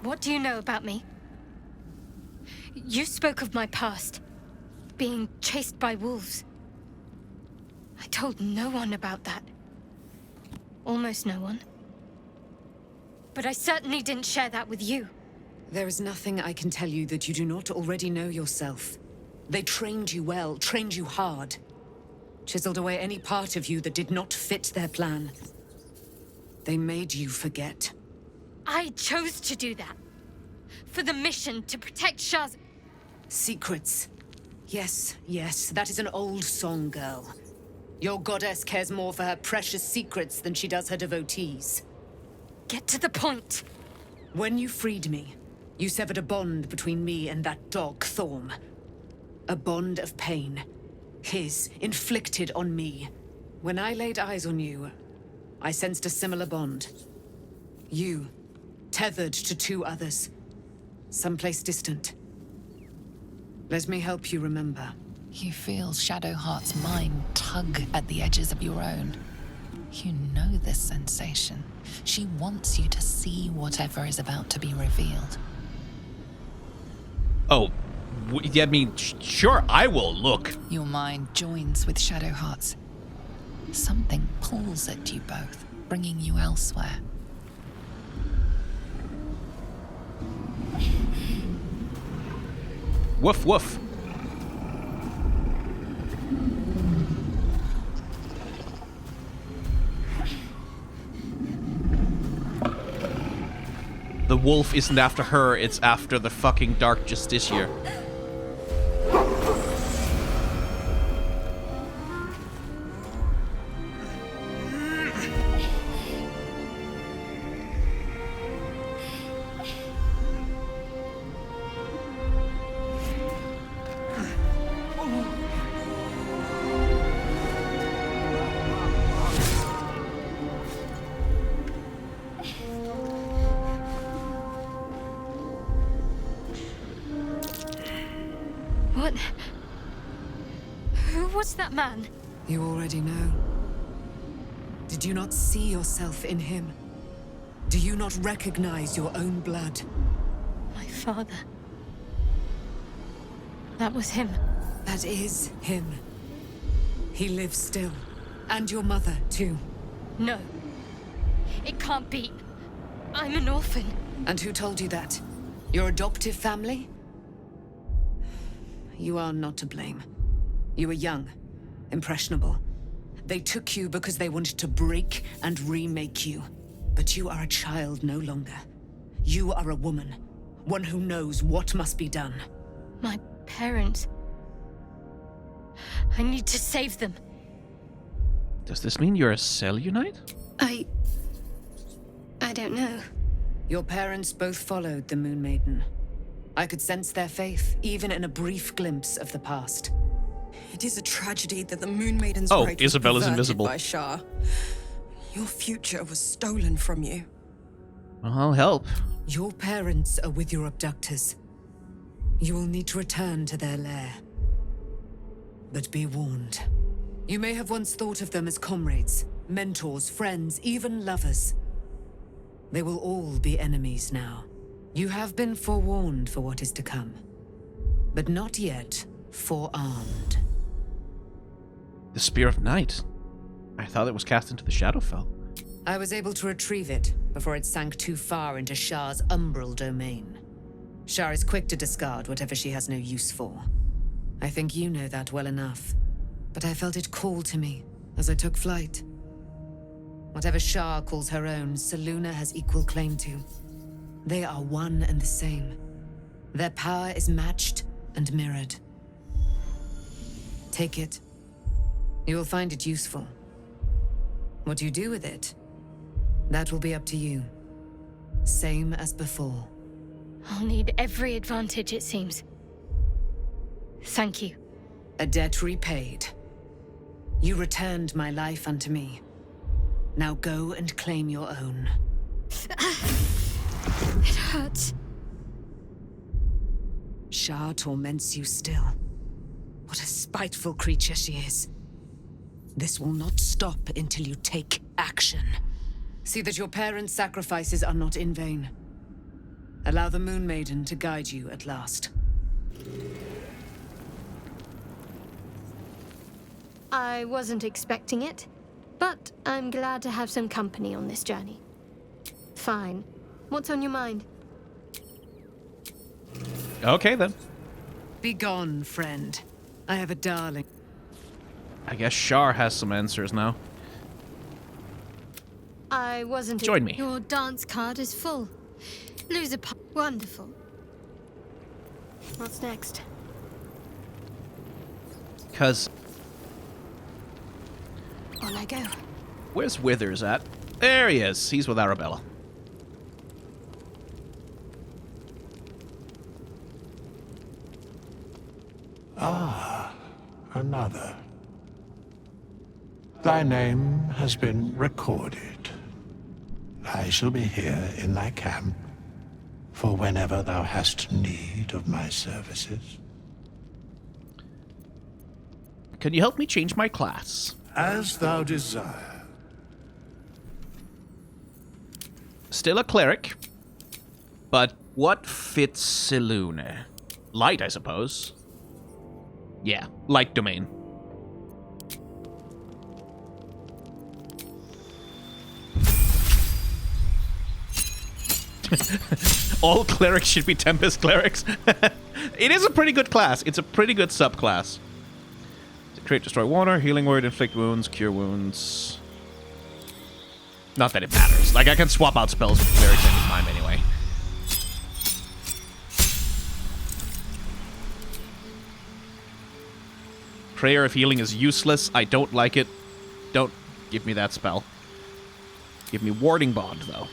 What do you know about me? You spoke of my past, being chased by wolves. I told no one about that. Almost no one. But I certainly didn't share that with you.
There is nothing I can tell you that you do not already know yourself. They trained you well, trained you hard. Chiseled away any part of you that did not fit their plan. They made you forget.
I chose to do that. For the mission to protect Shah's...
Secrets. Yes, yes, that is an old song, girl. Your goddess cares more for her precious secrets than she does her devotees.
Get to the point.
When you freed me, you severed a bond between me and that dog, Thorm. A bond of pain. His, inflicted on me. When I laid eyes on you, I sensed a similar bond. You,
tethered to 2 others, someplace distant. Let me help you remember.
You feel Shadowheart's mind tug at the edges of your own. You know this sensation. She wants you to see whatever is about to be revealed.
Oh, I mean, sure, I will look.
Your mind joins with Shadowheart's. Something pulls at you both, bringing you elsewhere.
Woof, woof. The wolf isn't after her, it's after the fucking Dark Justiciar.
What? Who was that man?
You already know. Did you not see yourself in him? Do you not recognize your own blood?
My father. That was him.
That is him. He lives still. And your mother, too.
No. It can't be. I'm an orphan.
And who told you that? Your adoptive family? You are not to blame. You were young, impressionable. They took you because they wanted to break and remake you. But you are a child no longer. You are a woman. One who knows what must be done.
My parents. I need to save them.
Does this mean you're a Cellunite?
I don't know.
Your parents both followed the Moon Maiden. I could sense their faith, even in a brief glimpse of the past.
It is a tragedy that the Moon Maiden's
Oh,
right
Isobel
was
is
perverted
invisible.
by Shah. Your future was stolen from you.
I'll help.
Your parents are with your abductors. You will need to return to their lair. But be warned. You may have once thought of them as comrades, mentors, friends, even lovers. They will all be enemies now. You have been forewarned for what is to come, but not yet forearmed.
The Spear of Night. I thought it was cast into the Shadowfell.
I was able to retrieve it before it sank too far into Shah's umbral domain. Shah is quick to discard whatever she has no use for. I think you know that well enough, but I felt it call to me as I took flight. Whatever Shah calls her own, Selûne has equal claim to. They are one and the same. Their power is matched and mirrored. Take it. You will find it useful. What you do with it, that will be up to you. Same as before.
I'll need every advantage, it seems. Thank you.
A debt repaid. You returned my life unto me. Now go and claim your own.
It hurts.
Shah torments you still. What a spiteful creature she is. This will not stop until you take action. See that your parents' sacrifices are not in vain. Allow the Moon Maiden to guide you at last.
I wasn't expecting it, but I'm glad to have some company on this journey. Fine. What's on your mind?
Okay, then.
Be gone, friend. I have a darling.
I guess Shar has some answers now.
I wasn't...
Join me.
Your dance card is full. Lose a part. Wonderful. What's next?
Because...
On I go.
Where's Withers at? There he is. He's with Arabella.
Ah, another. Thy name has been recorded. I shall be here in thy camp for whenever thou hast need of my services.
Can you help me change my class?
As thou desire.
Still a cleric, but what fits Selûne? Light, I suppose. Yeah, light domain. All clerics should be Tempest clerics. It is a pretty good class. It's a pretty good subclass. Create, destroy water, healing word, inflict wounds, cure wounds. Not that it matters. Like, I can swap out spells with clerics anytime anyway. Prayer of healing is useless. I don't like it. Don't give me that spell. Give me warding bond, though.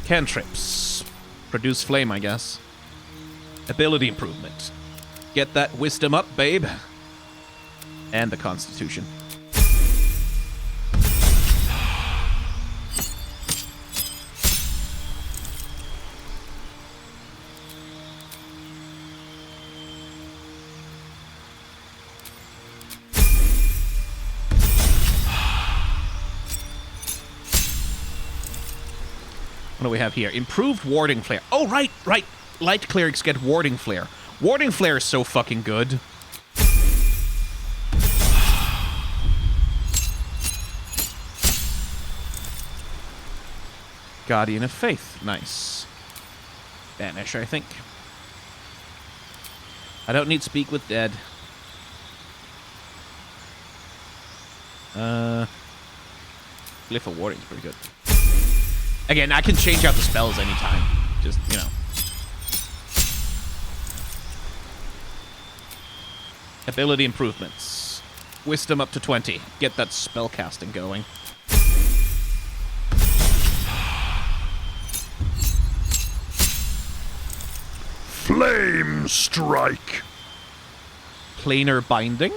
Cantrips. Produce flame, I guess. Ability improvement. Get that wisdom up, babe. And the constitution. What do we have here? Improved warding flare. Oh, right. Light clerics get warding flare. Warding flare is so fucking good. Guardian of Faith. Nice. Banish, I think. I don't need Speak with Dead. Glyph of Warding is pretty good. Again, I can change out the spells anytime. Just, you know. Ability improvements. Wisdom up to 20. Get that spell casting going.
Flame strike.
Planar binding.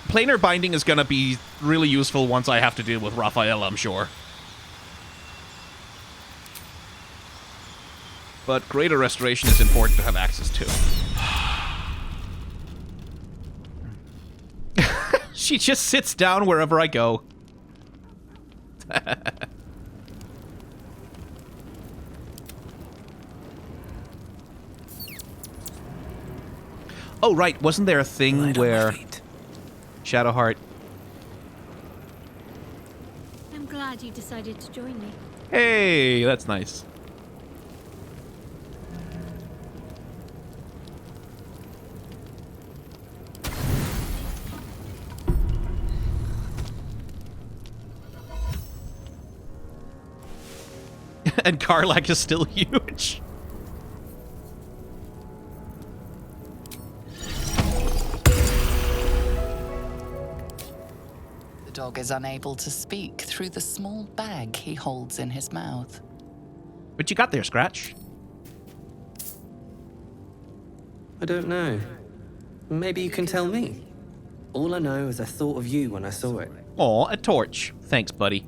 Planar binding is going to be really useful once I have to deal with Raphael, I'm sure. But greater restoration is important to have access to. She just sits down wherever I go. Oh, right. Wasn't there a thing where Shadowheart...
I'm glad you decided to join me.
Hey, that's nice. And Karlach is still huge.
The dog is unable to speak through the small bag he holds in his mouth.
What you got there, Scratch?
I don't know. Maybe you can tell me. All I know is I thought of you when I saw it.
Aw, a torch. Thanks, buddy.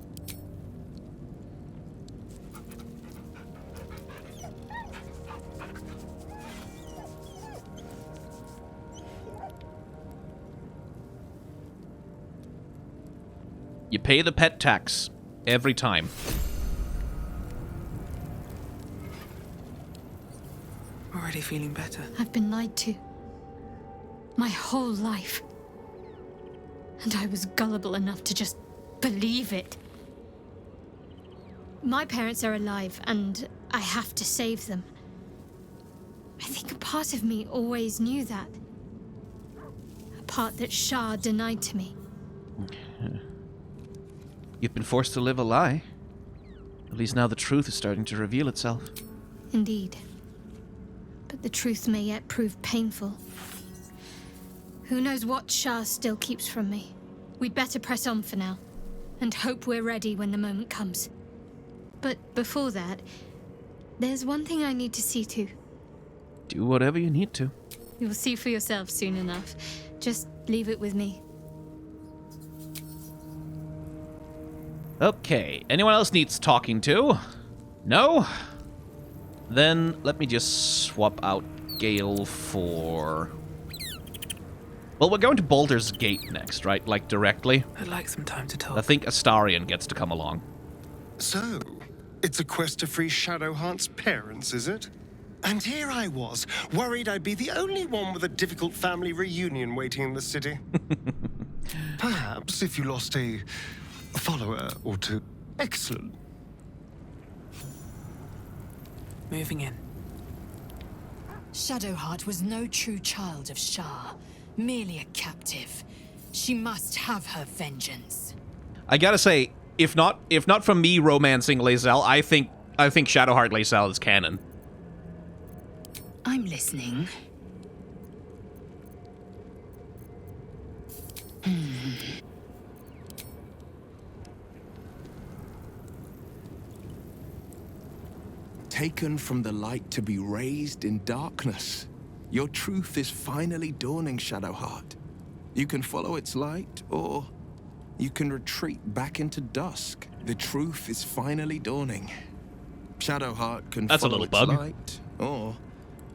You pay the pet tax every time.
Already feeling better.
I've been lied to. My whole life. And I was gullible enough to just believe it. My parents are alive, and I have to save them. I think a part of me always knew that. A part that Shah denied to me.
You've been forced to live a lie. At least now the truth is starting to reveal itself.
Indeed. But the truth may yet prove painful. Who knows what Shah still keeps from me? We'd better press on for now, and hope we're ready when the moment comes. But before that, there's one thing I need to see to.
Do whatever you need to.
You'll see for yourself soon enough. Just leave it with me.
Okay, anyone else needs talking to? No? Then let me just swap out Gale for... Well, we're going to Baldur's Gate next, right? Like, directly?
I'd like some time to talk.
I think Astarion gets to come along.
So, it's a quest to free Shadowheart's parents, is it? And here I was, worried I'd be the only one with a difficult family reunion waiting in the city. Perhaps if you lost a follower or two. Excellent.
Moving in.
Shadowheart was no true child of Shah, merely a captive. She must have her vengeance.
I gotta say, if not from me romancing lae'zel, I think Shadowheart lae'zel is canon.
I'm listening.
Taken from the light to be raised in darkness. Your truth is finally dawning, Shadowheart. You can follow its light, or you can retreat back into dusk. The truth is finally dawning. Shadowheart can follow its light, or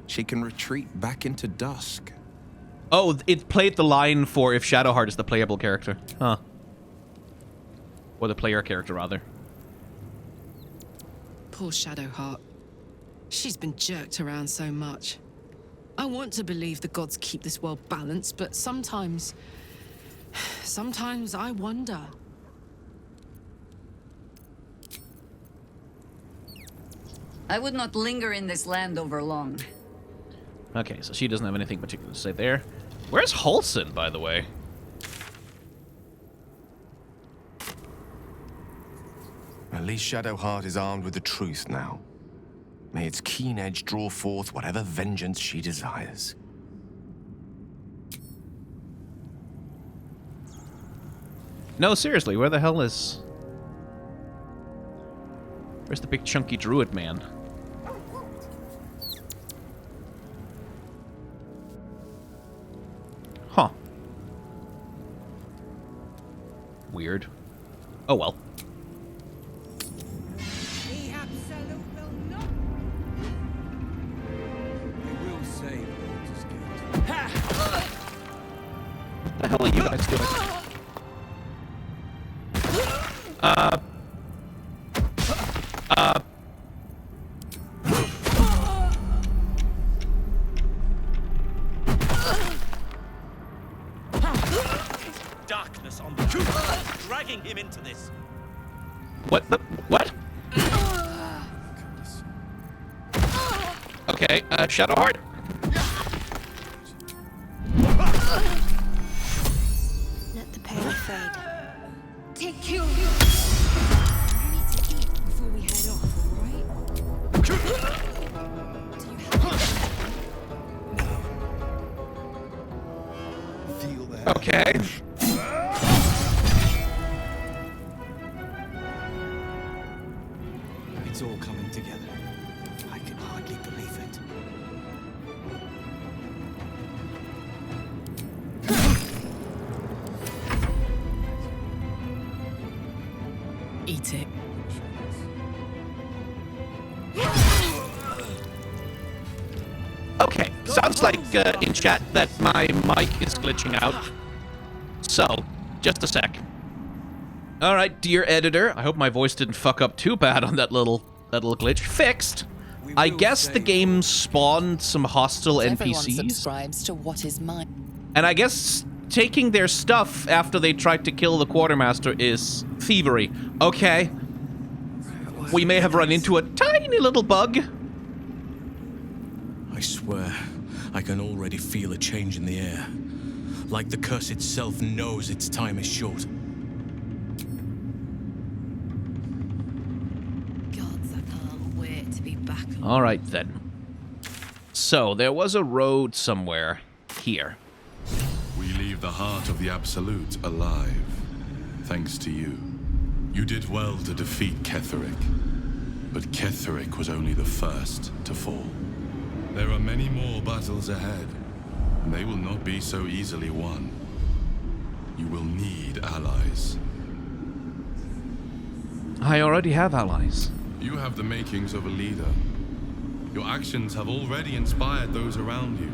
she can retreat back into dusk.
Oh, it played the line for if Shadowheart is the playable character. Huh. Or the player character, rather.
Poor Shadowheart. She's been jerked around so much. I want to believe the gods keep this world balanced, but sometimes I wonder.
I would not linger in this land over long.
Okay, so she doesn't have anything particular to say there. Where's Halsin, by the way?
At least Shadowheart is armed with the truth now. May its keen edge draw forth whatever vengeance she desires.
No, seriously, where the hell is... Where's the big chunky druid man? Huh. Weird. Oh well. What the hell are you guys doing?
Darkness on the truth, dragging him into this.
What the... What? Okay, Shadowheart.
Let the pain fade.
Take care of you. You need to eat before we head off, alright?
Feel that.
Okay.
It's all coming together. I can hardly believe it.
Eat it.
Okay, sounds like in chat that my mic is glitching out. So, just a sec. Alright, dear editor, I hope my voice didn't fuck up too bad on that little glitch. Fixed! I guess the game spawned some hostile
Everyone
NPCs.
subscribes to what is mine.
And I guess taking their stuff after they tried to kill the quartermaster is thievery. Okay. We may have run into a tiny little bug.
I swear, I can already feel a change in the air. Like the curse itself knows its time is short.
Gods, I can't wait to be back.
Alright then. So, there was a road somewhere here.
We leave the heart of the Absolute alive, thanks to you. You did well to defeat Ketheric, but Ketheric was only the first to fall. There are many more battles ahead, and they will not be so easily won. You will need allies.
I already have allies.
You have the makings of a leader. Your actions have already inspired those around you.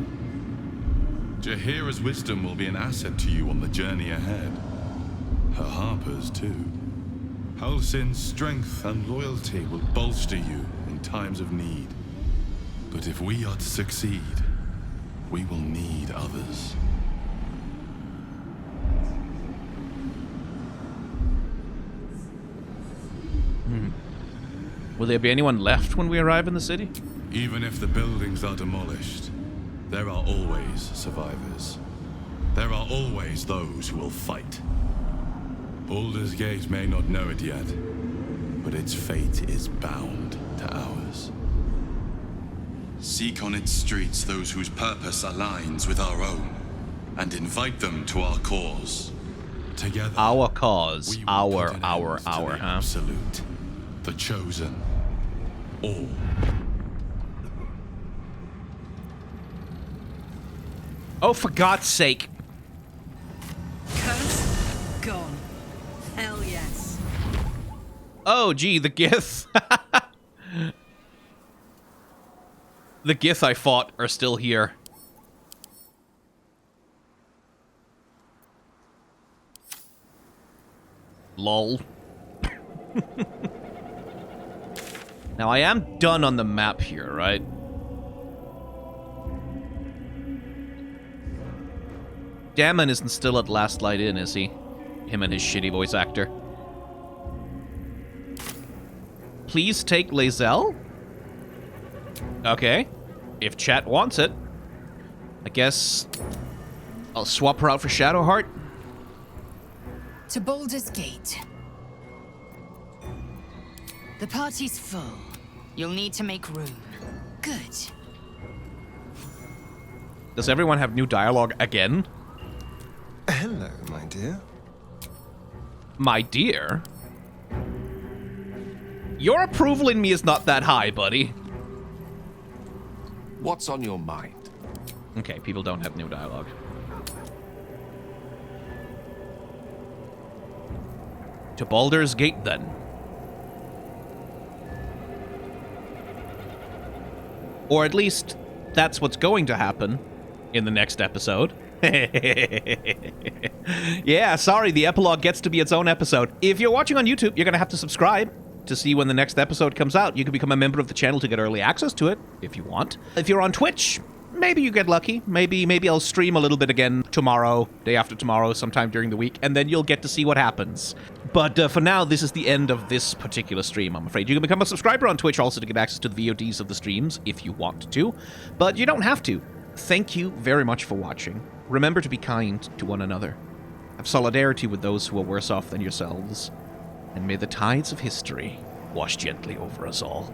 Jaheira's wisdom will be an asset to you on the journey ahead. Her harpers, too. Halsin's strength and loyalty will bolster you in times of need. But if we are to succeed, we will need others.
Will there be anyone left when we arrive in the city?
Even if the buildings are demolished, there are always survivors. There are always those who will fight. Baldur's Gate may not know it yet, but its fate is bound to ours. Seek on its streets those whose purpose aligns with our own, and invite them to our cause. Together,
our cause. Our, huh?
Absolute. The chosen. All.
Oh, for God's sake.
Curse gone. Hell yes.
Oh, gee, the Gith. The Gith I fought are still here. Lol. Now, I am done on the map here, right? Damon isn't still at Last Light Inn, is he? Him and his shitty voice actor. Please take lae'zel? Okay. If chat wants it. I guess I'll swap her out for Shadowheart.
To Baldur's Gate. The party's full. You'll need to make room. Good.
Does everyone have new dialogue again?
Hello, my dear.
My dear? Your approval in me is not that high, buddy.
What's on your mind?
Okay, people don't have new dialogue. To Baldur's Gate, then. Or at least, that's what's going to happen in the next episode. Yeah, sorry, the epilogue gets to be its own episode. If you're watching on YouTube, you're going to have to subscribe to see when the next episode comes out. You can become a member of the channel to get early access to it, if you want. If you're on Twitch, maybe you get lucky. Maybe I'll stream a little bit again tomorrow, day after tomorrow, sometime during the week, and then you'll get to see what happens. But for now, this is the end of this particular stream, I'm afraid. You can become a subscriber on Twitch also to get access to the VODs of the streams, if you want to. But you don't have to. Thank you very much for watching. Remember to be kind to one another. Have solidarity with those who are worse off than yourselves. And may the tides of history wash gently over us all.